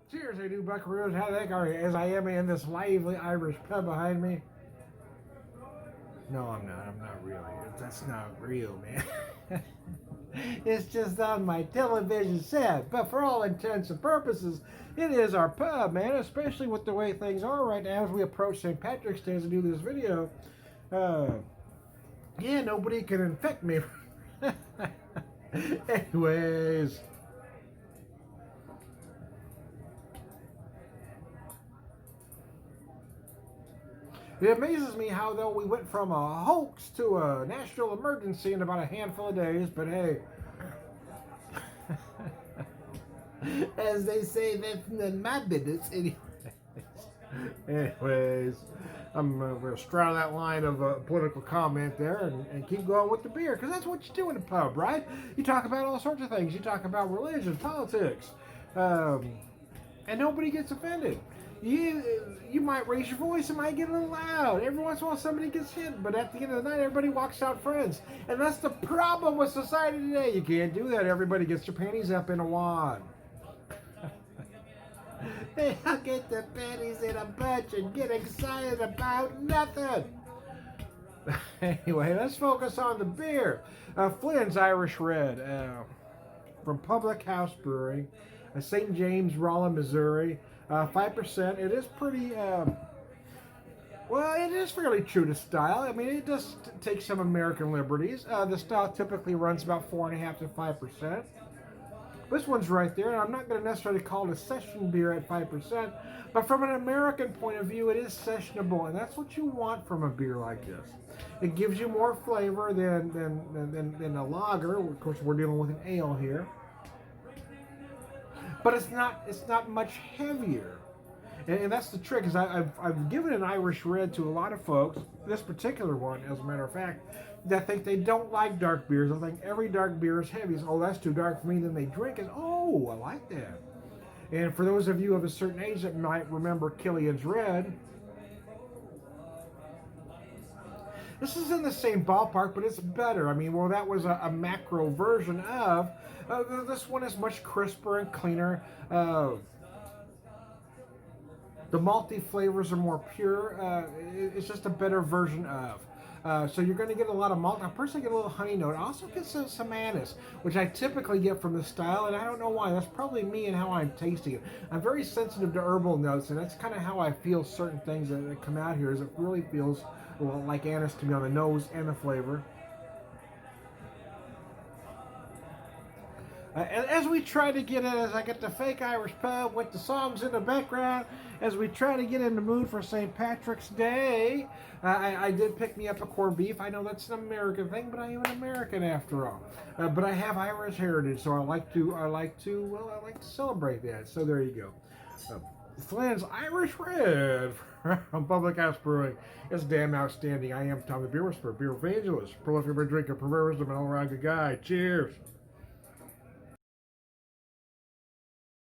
Cheers, I do buckaroos. How the heck are you? As I am in this lively Irish pub behind me. No, I'm not. I'm not really. That's not real, man. It's just on my television set. But for all intents and purposes, it is our pub, man. Especially with the way things are right now as we approach St. Patrick's Day to do this video. Uh, yeah, nobody can infect me. Anyways. It amazes me how, though, we went from a hoax to a national emergency in about a handful of days, but hey. As they say, that's none my business. Anyways, I'm going to straddle that line of political comment there and keep going with the beer, because that's what you do in a pub, right? You talk about all sorts of things. You talk about religion, politics, and nobody gets offended. You might raise your voice, it might get a little loud. Every once in a while somebody gets hit, but at the end of the night everybody walks out friends. And that's the problem with society today. You can't do that. Everybody gets their panties up in a wad. They'll get their panties in a bunch and get excited about nothing. Anyway, let's focus on the beer. Flynn's Irish Red from Public House Brewing, St. James, Rolla, Missouri. 5%. It is pretty, well, it is fairly true to style. I mean, it does take some American liberties. The style typically runs about 4.5 to 5%. This one's right there, and I'm not going to necessarily call it a session beer at 5%, but from an American point of view, it is sessionable, and that's what you want from a beer like this. It gives you more flavor than a lager. Of course, we're dealing with an ale here. But it's not much heavier, and that's the trick. Is I've given an Irish Red to a lot of folks. This particular one, as a matter of fact, that think they don't like dark beers. I think every dark beer is heavy. So, oh, that's too dark for me. Then they drink it. Oh, I like that. And for those of you of a certain age that might remember Killian's Red, this is in the same ballpark, but it's better. I mean, well, that was a macro version of. This one is much crisper and cleaner. The malty flavors are more pure. It's just a better version of. So you're going to get a lot of malt. I personally get a little honey note. I also get some anise, which I typically get from this style, and I don't know why. That's probably me and how I'm tasting it. I'm very sensitive to herbal notes, and that's kind of how I feel certain things that come out here. Is it really feels like anise to me on the nose and the flavor. And as we try to get in, as I get the fake Irish pub with the songs in the background, as we try to get in the mood for St. Patrick's Day, I did pick me up a corned beef. I know that's an American thing, but I am an American after all. But I have Irish heritage, so I like to celebrate that. So there you go. Flynn's Irish Red from Public House Brewing. It's damn outstanding. I am Tom the Beer Whisperer, Beer Evangelist, prolific beer drinker, perverse, and all around good guy. Cheers.